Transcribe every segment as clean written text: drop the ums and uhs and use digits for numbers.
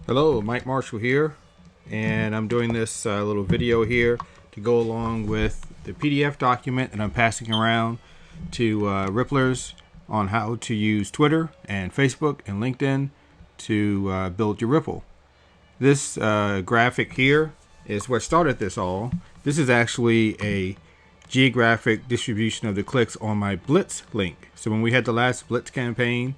Hello, Mike Marshall here, and I'm doing this little video here to go along with the PDF document that I'm passing around to Ripplers on how to use Twitter and Facebook and LinkedIn to build your Ripple. This graphic here is what started this all. This is actually a geographic distribution of the clicks on my Blitz link. So when we had the last Blitz campaign,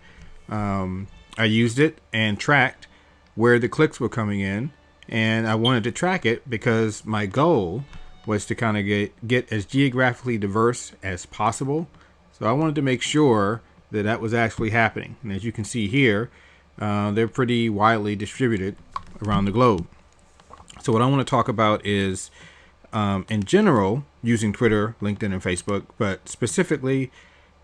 I used it and tracked where the clicks were coming in, and I wanted to track it because my goal was to kind of get as geographically diverse as possible. So I wanted to make sure that that was actually happening. And as you can see here, they're pretty widely distributed around the globe. So what I want to talk about is, in general, using Twitter, LinkedIn, and Facebook, but specifically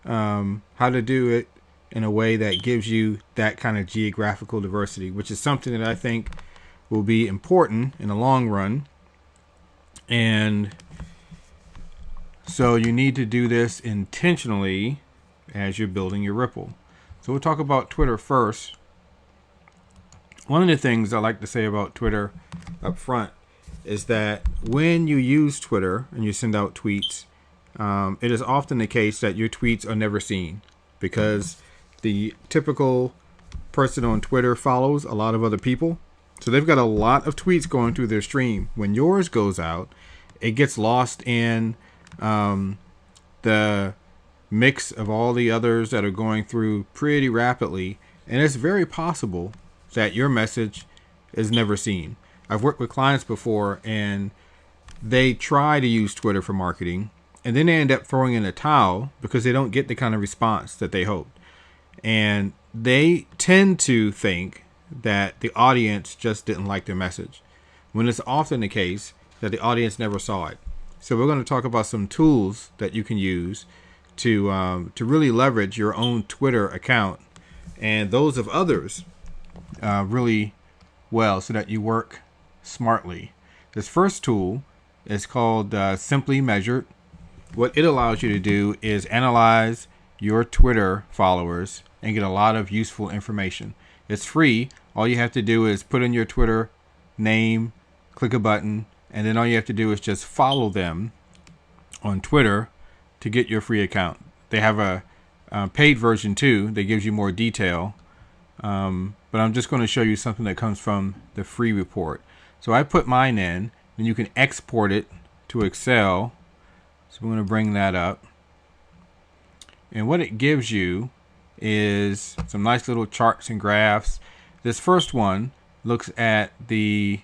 how to do it in a way that gives you that kind of geographical diversity, which is something that I think will be important in the long run. And so you need to do this intentionally as you're building your Ripple. So we'll talk about Twitter first. One of the things I like to say about Twitter up front is that when you use Twitter and you send out tweets, it is often the case that your tweets are never seen because the typical person on Twitter follows a lot of other people. So they've got a lot of tweets going through their stream. When yours goes out, it gets lost in the mix of all the others that are going through pretty rapidly. And it's very possible that your message is never seen. I've worked with clients before and they try to use Twitter for marketing and then they end up throwing in a towel because they don't get the kind of response that they hoped. And they tend to think that the audience just didn't like their message, when it's often the case that the audience never saw it. So we're going to talk about some tools that you can use to really leverage your own Twitter account and those of others really well so that you work smartly. This first tool is called Simply Measured. What it allows you to do is analyze your Twitter followers and get a lot of useful information. It's free. All you have to do is put in your Twitter name, click a button, and then all you have to do is just follow them on Twitter to get your free account. They have a paid version too that gives you more detail, but I'm just going to show you something that comes from the free report. So I put mine in, and you can export it to Excel. So I'm going to bring that up. And what it gives you is some nice little charts and graphs. This first one looks at the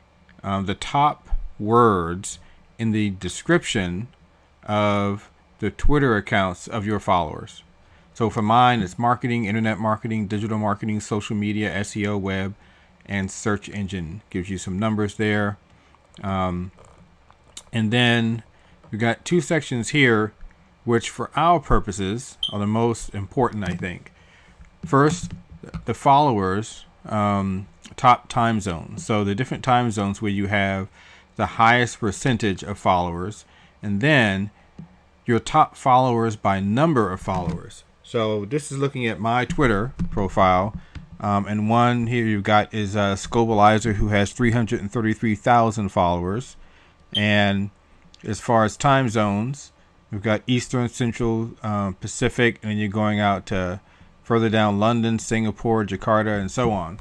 top words in the description of the Twitter accounts of your followers. So for mine, it's marketing, internet marketing, digital marketing, social media, SEO, web, and search engine. Gives you some numbers there. And then we've got two sections here which for our purposes are the most important, I think. First, the followers, top time zones. So the different time zones where you have the highest percentage of followers, and then your top followers by number of followers. So this is looking at my Twitter profile, and one here you've got is Scobalizer, who has 333,000 followers. And as far as time zones, we've got Eastern, Central, Pacific, and then you're going out to further down London, Singapore, Jakarta, and so on.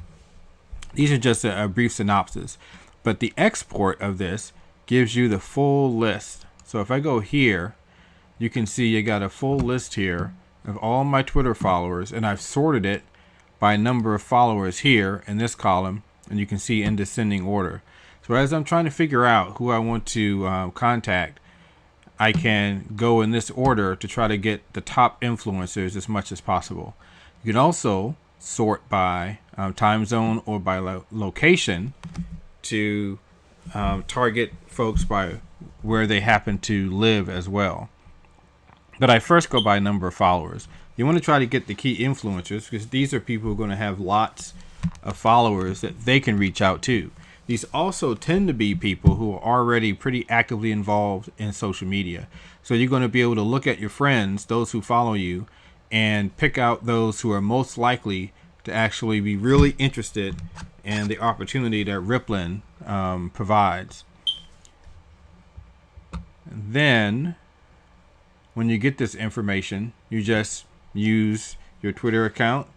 These are just a brief synopsis. But the export of this gives you the full list. So if I go here, you can see you got a full list here of all my Twitter followers, and I've sorted it by number of followers here in this column, and you can see in descending order. So as I'm trying to figure out who I want to contact, I can go in this order to try to get the top influencers as much as possible. You can also sort by time zone or by location to target folks by where they happen to live as well. But I first go by number of followers. You want to try to get the key influencers because these are people who are going to have lots of followers that they can reach out to. These also tend to be people who are already pretty actively involved in social media. So you're going to be able to look at your friends, those who follow you, and pick out those who are most likely to actually be really interested and the opportunity that Rippln provides. And then when you get this information, you just use your Twitter account.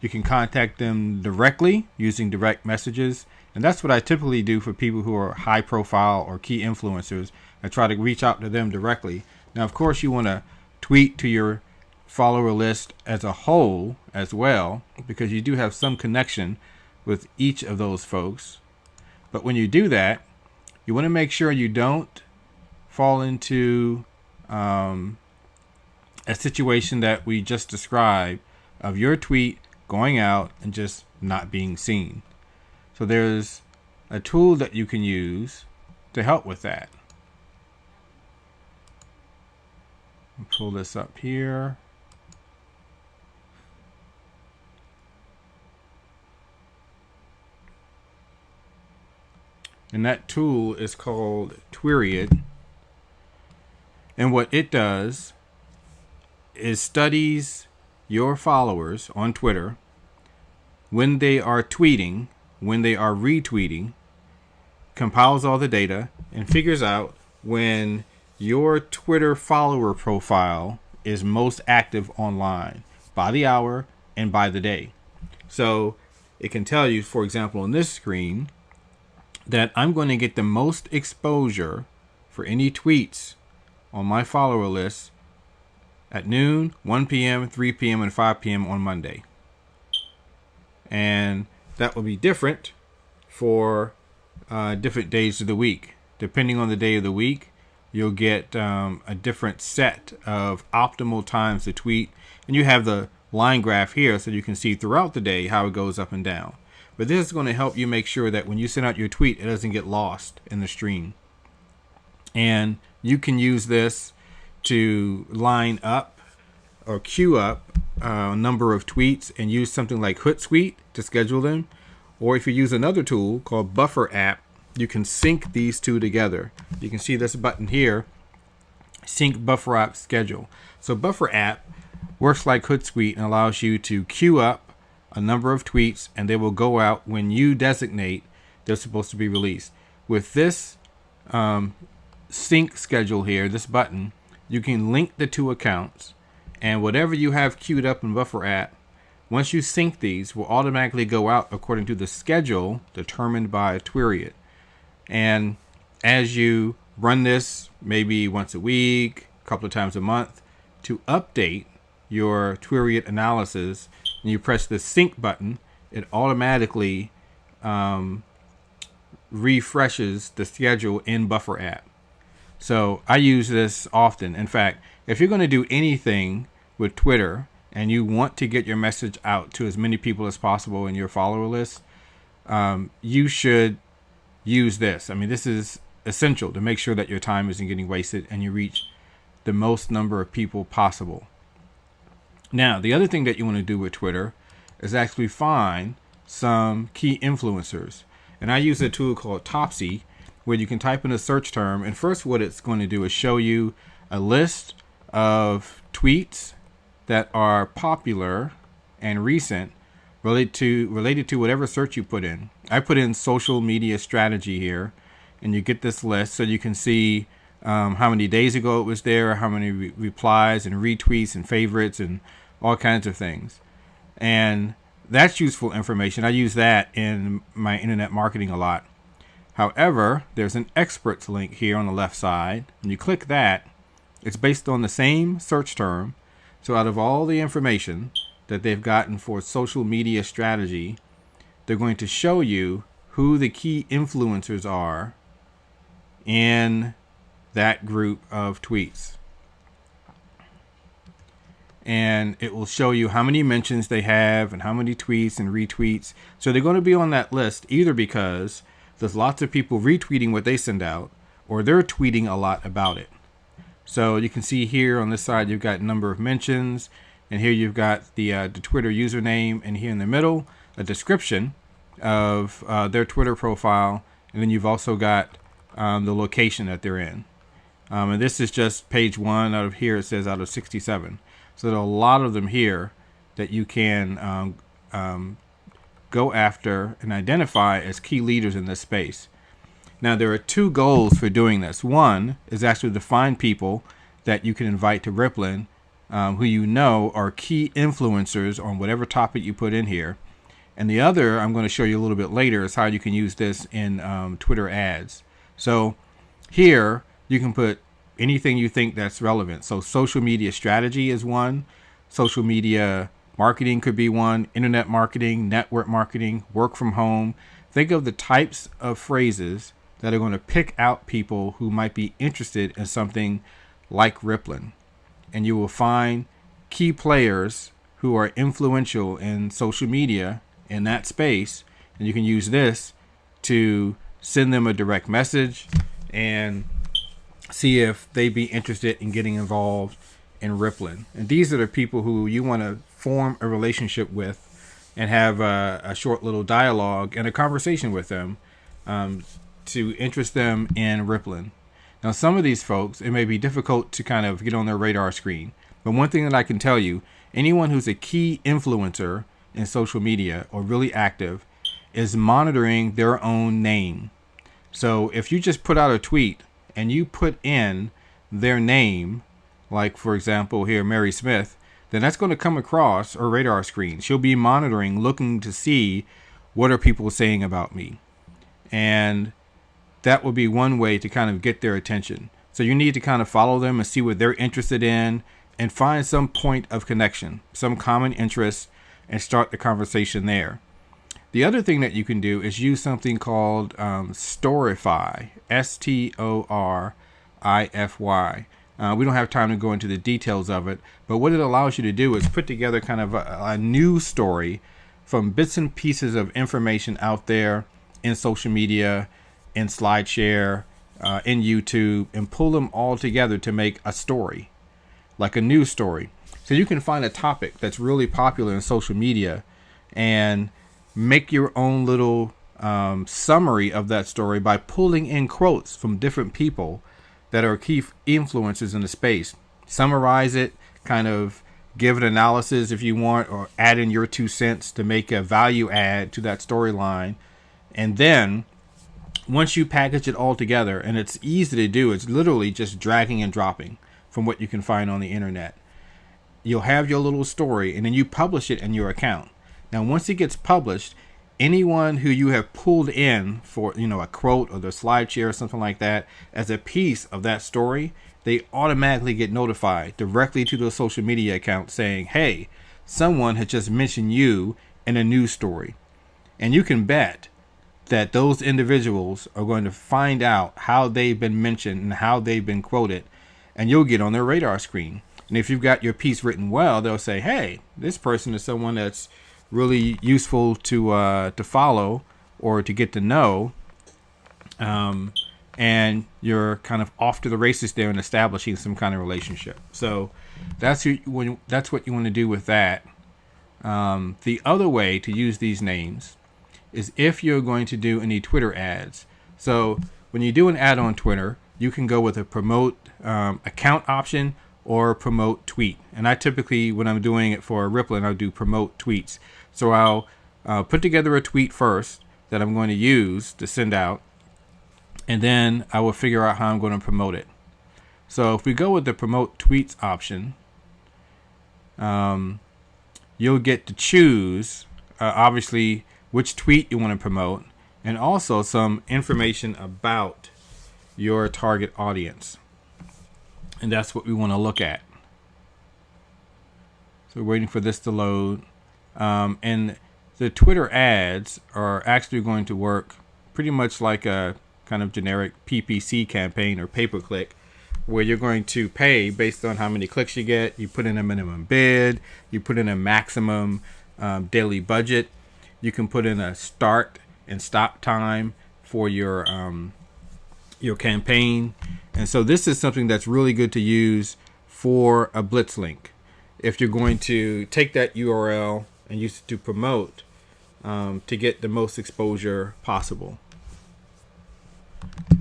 You can contact them directly using direct messages. And that's what I typically do for people who are high profile or key influencers. I try to reach out to them directly. Now, of course, you want to tweet to your follower list as a whole as well, because you do have some connection with each of those folks. But when you do that, you want to make sure you don't fall into a situation that we just described of your tweet going out and just not being seen. So there's a tool that you can use to help with that. I'll pull this up here. And that tool is called Twiriad. And what it does is studies your followers on Twitter when they are tweeting, when they are retweeting, compiles all the data, and figures out when your Twitter follower profile is most active online by the hour and by the day. So it can tell you, for example, on this screen, that I'm going to get the most exposure for any tweets on my follower list at noon, 1 p.m., 3 p.m., and 5 p.m. on Monday. And that will be different for different days of the week. Depending on the day of the week, you'll get a different set of optimal times to tweet. And you have the line graph here so you can see throughout the day how it goes up and down. But this is going to help you make sure that when you send out your tweet, it doesn't get lost in the stream. And you can use this to line up or queue up a number of tweets and use something like Hootsuite to schedule them. Or if you use another tool called Buffer app, you can sync these two together. You can see this button here, Sync Buffer App Schedule. So Buffer app works like Hootsuite and allows you to queue up a number of tweets, and they will go out when you designate they're supposed to be released. With this sync schedule here, this button, you can link the two accounts, and whatever you have queued up in Buffer app, once you sync these, will automatically go out according to the schedule determined by Twiriad. And as you run this maybe once a week, a couple of times a month, to update your Twiriad analysis, and you press the sync button, it automatically refreshes the schedule in Buffer app. So I use this often. In fact, if you're going to do anything with Twitter and you want to get your message out to as many people as possible in your follower list, you should use this. I mean, this is essential to make sure that your time isn't getting wasted and you reach the most number of people possible. Now, the other thing that you want to do with Twitter is actually find some key influencers. And I use a tool called Topsy, where you can type in a search term. And first, what it's going to do is show you a list of tweets that are popular and recent related to whatever search you put in. I put in social media strategy here, and you get this list so you can see how many days ago it was there, how many replies and retweets and favorites and all kinds of things. And that's useful information. I use that in my internet marketing a lot. However, there's an experts link here on the left side. When you click that, it's based on the same search term. So out of all the information that they've gotten for social media strategy, they're going to show you who the key influencers are in that group of tweets. And it will show you how many mentions they have and how many tweets and retweets. So they're going to be on that list either because there's lots of people retweeting what they send out, or they're tweeting a lot about it. So you can see here on this side, you've got number of mentions, and here you've got the Twitter username, and here in the middle, a description of their Twitter profile, and then you've also got the location that they're in. And this is just page 1 out of here. It says out of 67. So there are a lot of them here that you can go after and identify as key leaders in this space. Now, there are two goals for doing this. One is actually to find people that you can invite to Rippln who you know are key influencers on whatever topic you put in here. And the other, I'm going to show you a little bit later, is how you can use this in Twitter ads. So here, you can put anything you think that's relevant. So social media strategy is one. Social media marketing could be one. Internet marketing, network marketing, work from home. Think of the types of phrases that are going to pick out people who might be interested in something like Rippln. And you will find key players who are influential in social media in that space. And you can use this to send them a direct message and see if they'd be interested in getting involved in Rippln. And these are the people who you want to form a relationship with and have a short little dialogue and a conversation with them to interest them in Rippln. Now, some of these folks, it may be difficult to kind of get on their radar screen. But one thing that I can tell you, anyone who's a key influencer in social media or really active is monitoring their own name. So if you just put out a tweet and you put in their name, like for example here, Mary Smith, then that's going to come across her radar screen. She'll be monitoring, looking to see what are people saying about me. And that would be one way to kind of get their attention. So you need to kind of follow them and see what they're interested in and find some point of connection, some common interest, and start the conversation there. The other thing that you can do is use something called Storify, Storify. We don't have time to go into the details of it, but what it allows you to do is put together kind of a news story from bits and pieces of information out there in social media, in SlideShare, in YouTube, and pull them all together to make a story, like a news story. So you can find a topic that's really popular in social media and make your own little summary of that story by pulling in quotes from different people that are key influencers in the space. Summarize it, kind of give an analysis if you want, or add in your 2 cents to make a value add to that storyline. And then once you package it all together, and it's easy to do, it's literally just dragging and dropping from what you can find on the internet. You'll have your little story, and then you publish it in your account. Now, once it gets published, anyone who you have pulled in for, a quote or the SlideShare or something like that as a piece of that story, they automatically get notified directly to the social media account saying, hey, someone had just mentioned you in a news story. And you can bet that those individuals are going to find out how they've been mentioned and how they've been quoted, and you'll get on their radar screen. And if you've got your piece written well, they'll say, hey, this person is someone that's really useful to follow or to get to know. And you're kind of off to the races there and establishing some kind of relationship. So that's what you want to do with that. The other way to use these names is if you're going to do any Twitter ads. So when you do an ad on Twitter, you can go with a promote account option or promote tweet. And I typically, when I'm doing it for Rippln, I'll do promote tweets. So I'll put together a tweet first that I'm going to use to send out, and then I will figure out how I'm going to promote it. So if we go with the promote tweets option, you'll get to choose, obviously, which tweet you want to promote, and also some information about your target audience. And that's what we want to look at. So we're waiting for this to load. And the Twitter ads are actually going to work pretty much like a kind of generic PPC campaign or pay-per-click, where you're going to pay based on how many clicks you get. You put in a minimum bid, you put in a maximum daily budget. You can put in a start and stop time for your campaign. And so this is something that's really good to use for a blitz link. If you're going to take that URL and use it to promote to get the most exposure possible.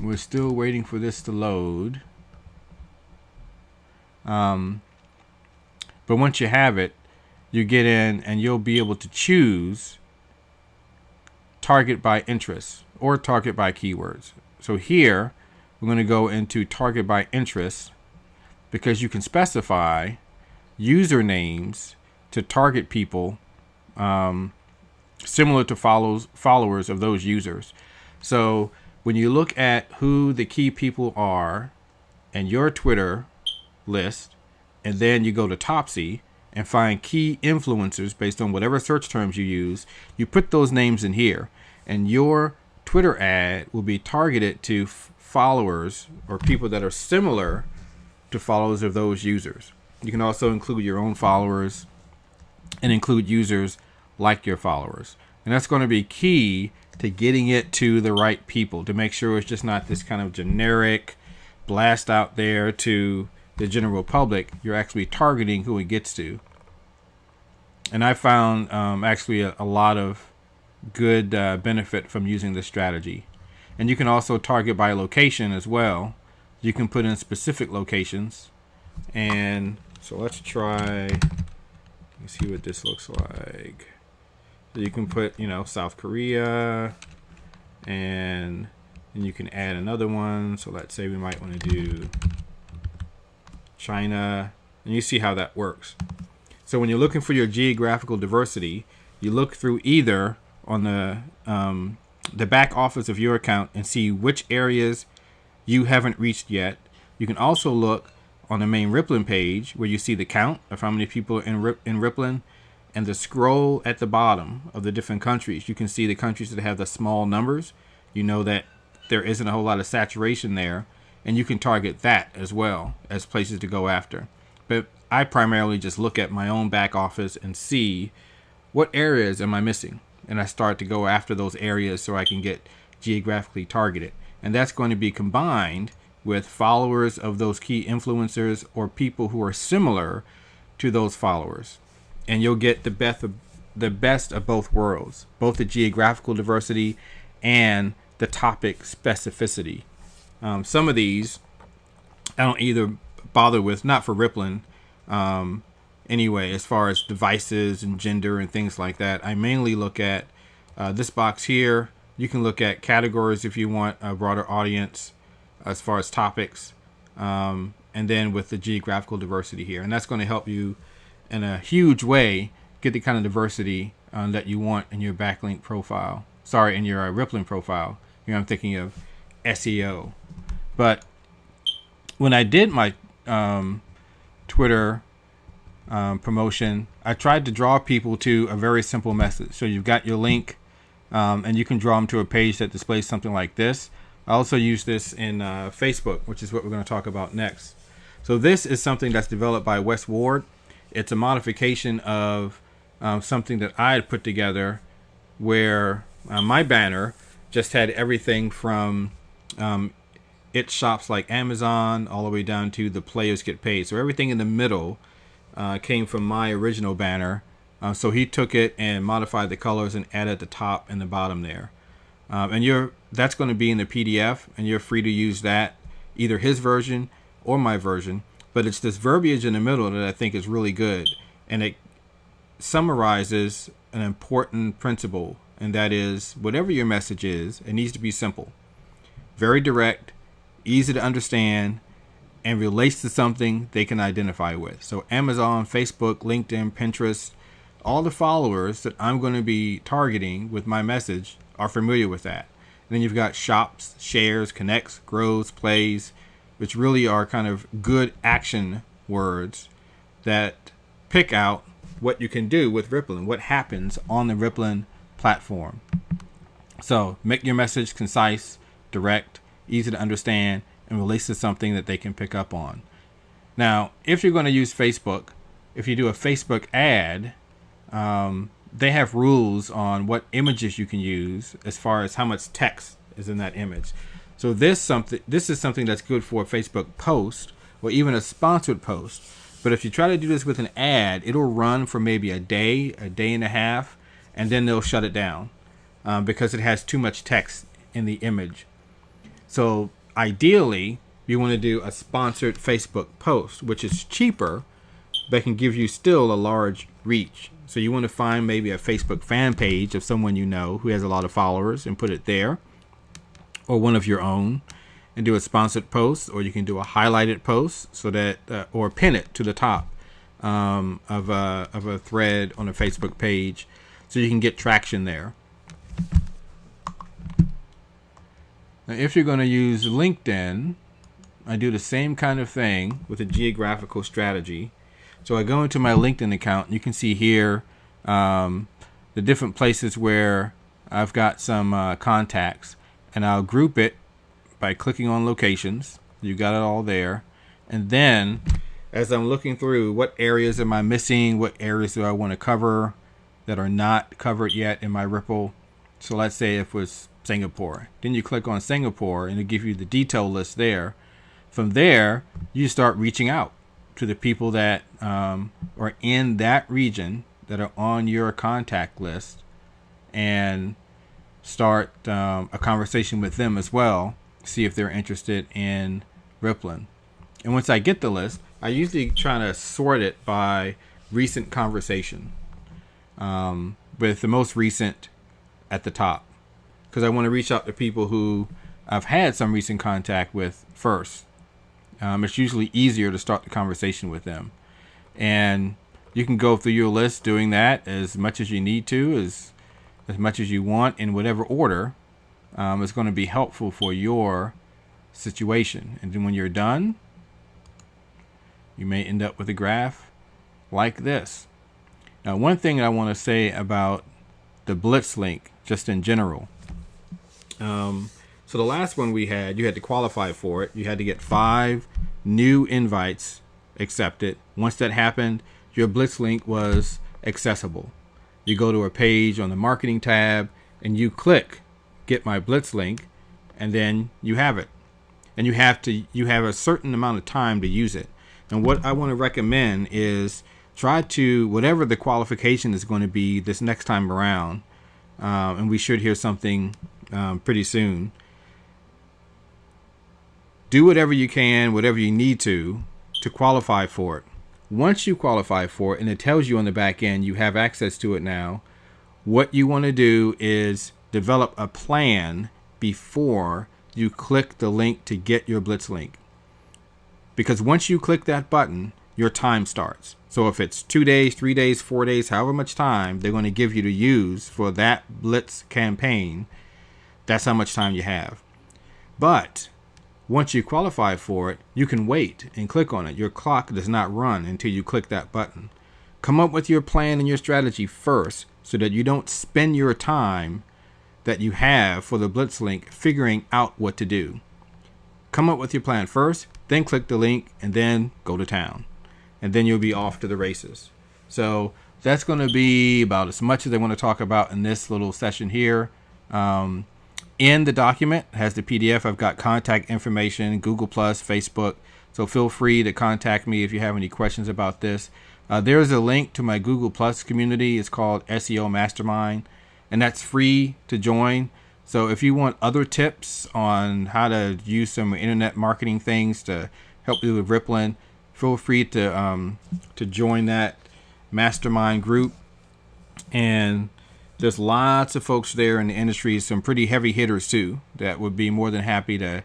We're still waiting for this to load. But once you have it, you get in and you'll be able to choose target by interest or target by keywords. So here we're going to go into target by interest because you can specify usernames to target people similar to followers of those users. So when you look at who the key people are and your Twitter list, and then you go to Topsy and find key influencers based on whatever search terms you use, you put those names in here, and your Twitter ad will be targeted to followers or people that are similar to followers of those users. You can also include your own followers and include users like your followers. And that's going to be key to getting it to the right people, to make sure it's just not this kind of generic blast out there to the general public. You're actually targeting who it gets to. And I found actually a lot of good benefit from using this strategy. And you can also target by location as well. You can put in specific locations. And so let's try, let's see what this looks like. So you can put, South Korea, and you can add another one. So let's say we might want to do China, and you see how that works. So when you're looking for your geographical diversity, you look through either on the back office of your account and see which areas you haven't reached yet. You can also look on the main Rippln page where you see the count of how many people are in Rippln, and the scroll at the bottom of the different countries. You can see the countries that have the small numbers. You know that there isn't a whole lot of saturation there, and you can target that as well as places to go after. But I primarily just look at my own back office and see what areas am I missing, and I start to go after those areas so I can get geographically targeted. And that's going to be combined with followers of those key influencers or people who are similar to those followers. And you'll get the best of both worlds, both the geographical diversity and the topic specificity. Some of these I don't either bother with, not for Rippln anyway, as far as devices and gender and things like that. I mainly look at this box here. You can look at categories if you want a broader audience as far as topics, and then with the geographical diversity here. And that's going to help you in a huge way get the kind of diversity that you want in your backlink profile. Sorry, in your Rippln profile. I'm thinking of SEO. But when I did my Twitter promotion, I tried to draw people to a very simple message. So you've got your link, and you can draw them to a page that displays something like this. I also use this in Facebook, which is what we're going to talk about next. So this is something that's developed by Wes Ward. It's a modification of something that I had put together where my banner just had everything from it shops like Amazon all the way down to the players get paid. So everything in the middle came from my original banner. So he took it and modified the colors and added the top and the bottom there. And that's going to be in the PDF, and you're free to use that, either his version or my version. But it's this verbiage in the middle that I think is really good, and it summarizes an important principle, and that is whatever your message is, it needs to be simple, very direct, easy to understand, and relates to something they can identify with. So Amazon, Facebook, LinkedIn, Pinterest, all the followers that I'm going to be targeting with my message are familiar with that. And then you've got shops, shares, connects, grows, plays, which really are kind of good action words that pick out what you can do with Rippln, what happens on the Rippln platform. So make your message concise, direct, easy to understand, and relates to something that they can pick up on. Now, if you're going to use Facebook, if you do a Facebook ad, they have rules on what images you can use as far as how much text is in that image. So this is something that's good for a Facebook post or even a sponsored post. But if you try to do this with an ad, it'll run for maybe a day and a half, and then they'll shut it down because it has too much text in the image. So ideally, you want to do a sponsored Facebook post, which is cheaper, but can give you still a large reach. So you want to find maybe a Facebook fan page of someone you know who has a lot of followers and put it there, or one of your own, and do a sponsored post, or you can do a highlighted post so that, or pin it to the top of a thread on a Facebook page, so you can get traction there. Now, if you're going to use LinkedIn, I do the same kind of thing with a geographical strategy. So I go into my LinkedIn account. You can see here the different places where I've got some contacts, and I'll group it by clicking on locations. You got it all there. And then as I'm looking through, what areas am I missing? What areas do I want to cover that are not covered yet in my Rippln? So let's say if it was Singapore. Then you click on Singapore and it'll give you the detail list there. From there, you start reaching out to the people that are in that region that are on your contact list, and start a conversation with them as well. See if they're interested in Rippln. And once I get the list, I usually try to sort it by recent conversation, with the most recent at the top, because I want to reach out to people who I've had some recent contact with first. It's usually easier to start the conversation with them. And you can go through your list doing that as much as you need to, as much as you want, in whatever order. It's going to be helpful for your situation. And then when you're done, you may end up with a graph like this. Now, one thing I want to say about the Blitz link, just in general. So the last one we had, you had to qualify for it. You had to get 5 new invites accepted. Once that happened, your Blitz link was accessible. You go to a page on the marketing tab and you click get my Blitz link, and then you have it. And you have a certain amount of time to use it. And what I want to recommend is try to, whatever the qualification is going to be this next time around, and we should hear something pretty soon. Do whatever you can, whatever you need to qualify for it. Once you qualify for it, and it tells you on the back end, you have access to it now, what you want to do is develop a plan before you click the link to get your Blitz link. Because once you click that button, your time starts. So if it's 2 days, 3 days, 4 days, however much time they're going to give you to use for that Blitz campaign, that's how much time you have. But once you qualify for it, you can wait and click on it. Your clock does not run until you click that button. Come up with your plan and your strategy first, so that you don't spend your time that you have for the Blitz link figuring out what to do. Come up with your plan first, then click the link, and then go to town. And then you'll be off to the races. So that's going to be about as much as I want to talk about in this little session here. In the document has the PDF. I've got contact information, Google+, Facebook. So feel free to contact me if you have any questions about this. There's a link to my Google+ community. It's called SEO Mastermind, and that's free to join. So if you want other tips on how to use some internet marketing things to help you with Rippln, feel free to join that mastermind group. And there's lots of folks there in the industry, some pretty heavy hitters too, that would be more than happy to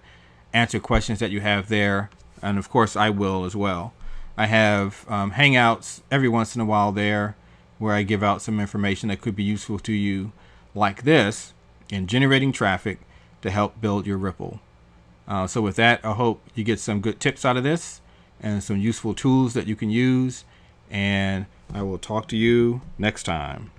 answer questions that you have there. And of course, I will as well. I have hangouts every once in a while there where I give out some information that could be useful to you, like this, in generating traffic to help build your Rippln. So with that, I hope you get some good tips out of this and some useful tools that you can use. And I will talk to you next time.